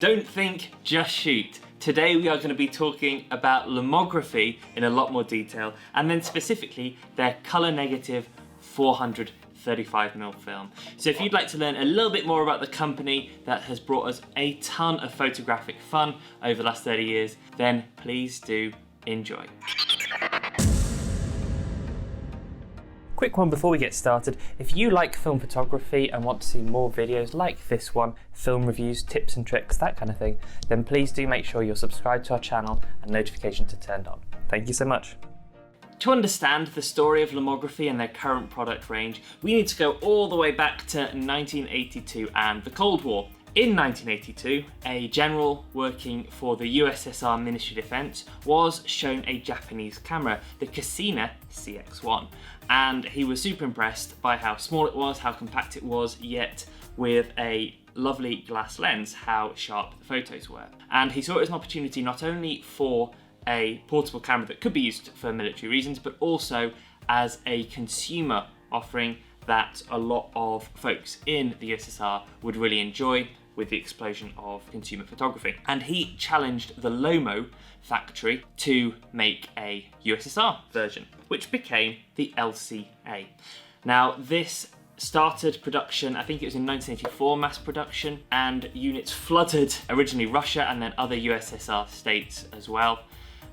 Don't think, just shoot. Today we are going to be talking about lomography in a lot more detail, and then specifically their Colour Negative 400 35mm film. So if you'd like to learn a little bit more about the company that has brought us a ton of photographic fun over the last 30 years, then please do enjoy. Quick one before we get started. If you like film photography and want to see more videos like this one, film reviews, tips and tricks, that kind of thing, then please do make sure you're subscribed to our channel and notifications are turned on. Thank you so much. To understand the story of lomography and their current product range, we need to go all the way back to 1982 and the Cold War. In 1982, a general working for the USSR Ministry of Defense was shown a Japanese camera, the Cassina CX1, and he was super impressed by how small it was, how compact it was, yet with a lovely glass lens, how sharp the photos were. And he saw it as an opportunity not only for a portable camera that could be used for military reasons, but also as a consumer offering that a lot of folks in the USSR would really enjoy with the explosion of consumer photography. And he challenged the Lomo factory to make a USSR version, which became the LCA. Now this started production, I think it was in 1984, mass production, and units flooded originally Russia and then other USSR states as well,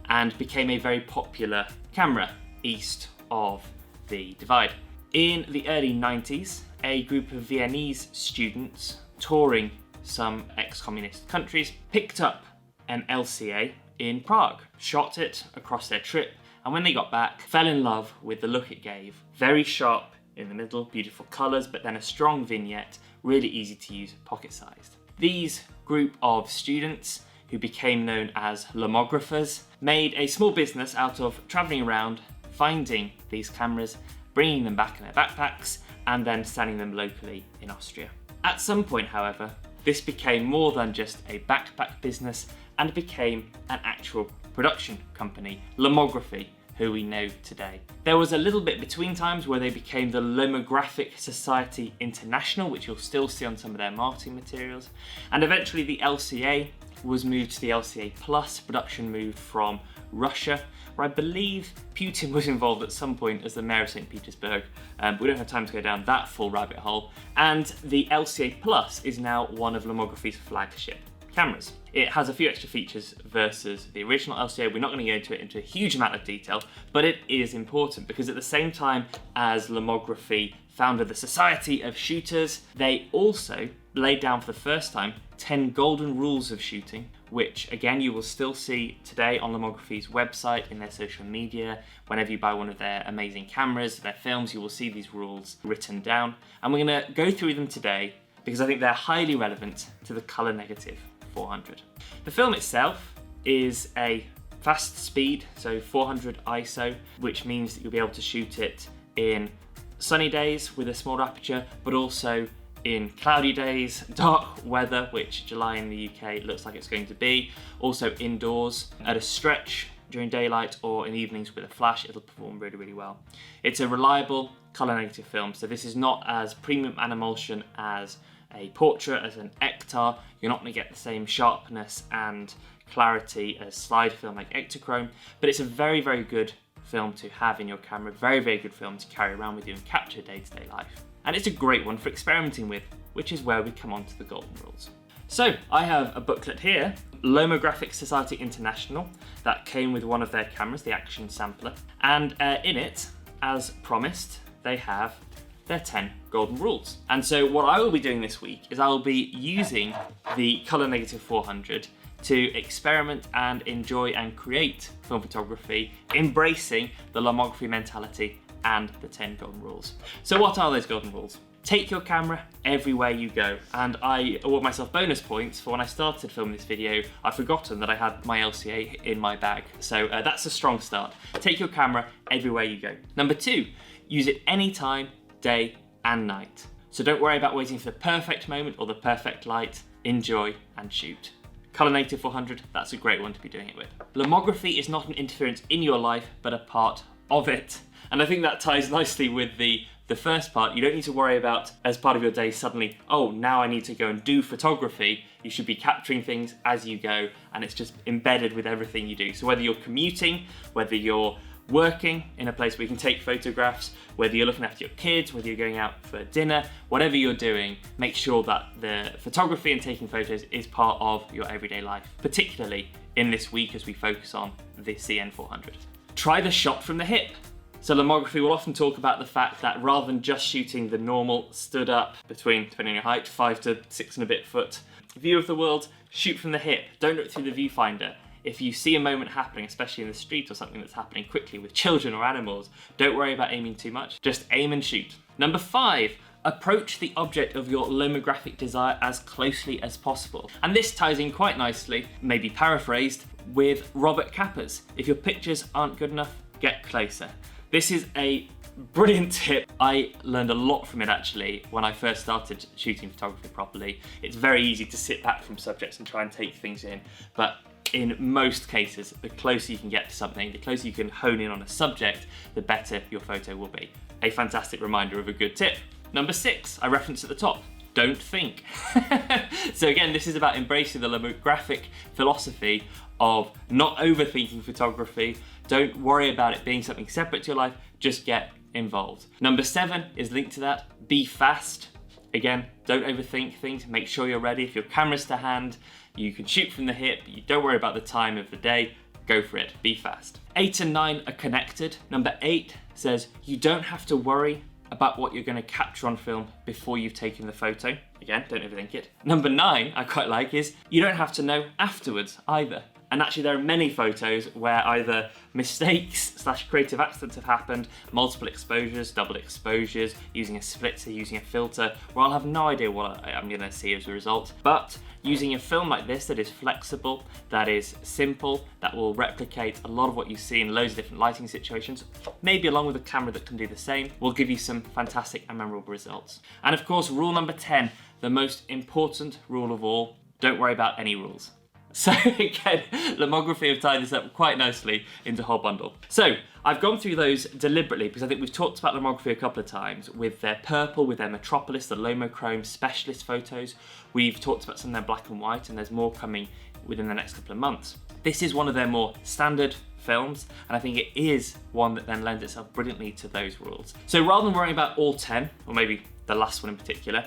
and became a very popular camera east of the divide. In the early 90s, a group of Viennese students touring some ex-communist countries picked up an LCA in Prague, shot it across their trip, and when they got back, fell in love with the look it gave. Very sharp in the middle, beautiful colours, but then a strong vignette, really easy to use, pocket-sized. These group of students, who became known as lomographers, made a small business out of travelling around, finding these cameras, bringing them back in their backpacks, and then selling them locally in Austria. At some point, however, this became more than just a backpack business and became an actual production company, Lomography, who we know today. There was a little bit between times where they became the Lomography Society International, which you'll still see on some of their marketing materials, and eventually the LCA was moved to the LCA Plus. Production moved from Russia, where I believe Putin was involved at some point as the mayor of St. Petersburg. We don't have time to go down that full rabbit hole. And the LCA Plus is now one of Lomography's flagship cameras. It has a few extra features versus the original LCA. We're not going to go into a huge amount of detail, but it is important because at the same time as Lomography founded the Society of Shooters, they also laid down for the first time 10 golden rules of shooting, which again you will still see today on Lomography's website, in their social media. Whenever you buy one of their amazing cameras, their films, you will see these rules written down. And we're going to go through them today because I think they're highly relevant to the Colour Negative 400. The film itself is a fast speed, so 400 ISO, which means that you'll be able to shoot it in sunny days with a small aperture, but also in cloudy days, dark weather, which July in the UK looks like it's going to be, also indoors at a stretch during daylight or in evenings with a flash. It'll perform really, really well. It's a reliable colour negative film, so this is not as premium an emulsion as a portrait, as an Ektar. You're not going to get the same sharpness and clarity as slide film like Ektachrome, but it's a very, very good film to have in your camera, very, very good film to carry around with you and capture day-to-day life. And it's a great one for experimenting with, which is where we come on to the golden rules. So I have a booklet here, Lomography Society International, that came with one of their cameras, the Action Sampler, and in it, as promised, they have their 10 golden rules. And so what I will be doing this week is I will be using the Colour Negative 400 to experiment and enjoy and create film photography, embracing the lomography mentality and the 10 golden rules. So what are those golden rules? Take your camera everywhere you go. And I award myself bonus points for when I started filming this video, I'd forgotten that I had my LCA in my bag. So that's a strong start. Take your camera everywhere you go. Number 2, use it anytime, day and night. So don't worry about waiting for the perfect moment or the perfect light. Enjoy and shoot. Colour Negative 400, that's a great one to be doing it with. Lomography is not an interference in your life, but a part of it. And I think that ties nicely with the The first part, you don't need to worry about as part of your day suddenly, oh, now I need to go and do photography. You should be capturing things as you go, and it's just embedded with everything you do. So whether you're commuting, whether you're working in a place where you can take photographs, whether you're looking after your kids, whether you're going out for dinner, whatever you're doing, make sure that the photography and taking photos is part of your everyday life, particularly in this week as we focus on the CN400. Try the shot from the hip. So Lomography will often talk about the fact that rather than just shooting the normal stood up between, depending on your height, 5 to 6 and a bit foot view of the world, shoot from the hip. Don't look through the viewfinder. If you see a moment happening, especially in the street or something that's happening quickly with children or animals, don't worry about aiming too much, just aim and shoot. Number 5, approach the object of your lomographic desire as closely as possible. And this ties in quite nicely, maybe paraphrased, with Robert Capper's. If your pictures aren't good enough, get closer. This is a brilliant tip. I learned a lot from it actually when I first started shooting photography properly. It's very easy to sit back from subjects and try and take things in, but in most cases, the closer you can get to something, the closer you can hone in on a subject, the better your photo will be. A fantastic reminder of a good tip. Number 6, I referenced at the top, don't think. So again, this is about embracing the lomographic philosophy of not overthinking photography. Don't worry about it being something separate to your life, just get involved. Number 7 is linked to that, be fast. Again, don't overthink things, make sure you're ready. If your camera's to hand, you can shoot from the hip, you don't worry about the time of the day, go for it, be fast. 8 and 9 are connected. Number 8 says you don't have to worry about what you're going to capture on film before you've taken the photo. Again, don't overthink it. Number 9, I quite like, is you don't have to know afterwards either. And actually there are many photos where either mistakes / creative accidents have happened, multiple exposures, double exposures, using a splitter, using a filter, where I'll have no idea what I'm going to see as a result. But using a film like this that is flexible, that is simple, that will replicate a lot of what you see in loads of different lighting situations, maybe along with a camera that can do the same, will give you some fantastic and memorable results. And of course, rule number 10, the most important rule of all, don't worry about any rules. So again, Lomography have tied this up quite nicely into a whole bundle. So I've gone through those deliberately because I think we've talked about Lomography a couple of times with their purple, with their Metropolis, the Lomochrome specialist photos. We've talked about some of their black and white, and there's more coming within the next couple of months. This is one of their more standard films, and I think it is one that then lends itself brilliantly to those rules. So rather than worrying about all 10, or maybe the last one in particular,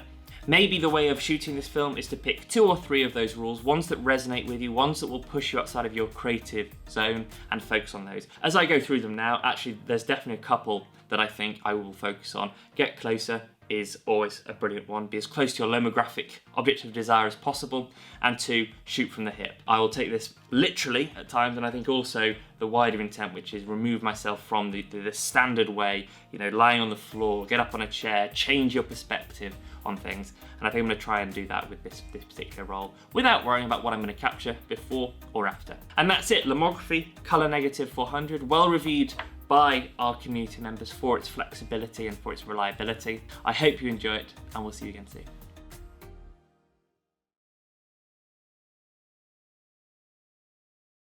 maybe the way of shooting this film is to pick 2 or 3 of those rules, ones that resonate with you, ones that will push you outside of your creative zone, and focus on those. As I go through them now, actually there's definitely a couple that I think I will focus on. Get closer is always a brilliant one. Be as close to your lomographic object of desire as possible. And 2, shoot from the hip. I will take this literally at times, and I think also the wider intent, which is remove myself from the standard way, you know, lying on the floor, get up on a chair, change your perspective on things. And I think I'm going to try and do that with this particular role without worrying about what I'm going to capture before or after. And that's it. Lomography Colour Negative 400, well reviewed by our community members for its flexibility and for its reliability. I hope you enjoy it, and we'll see you again soon.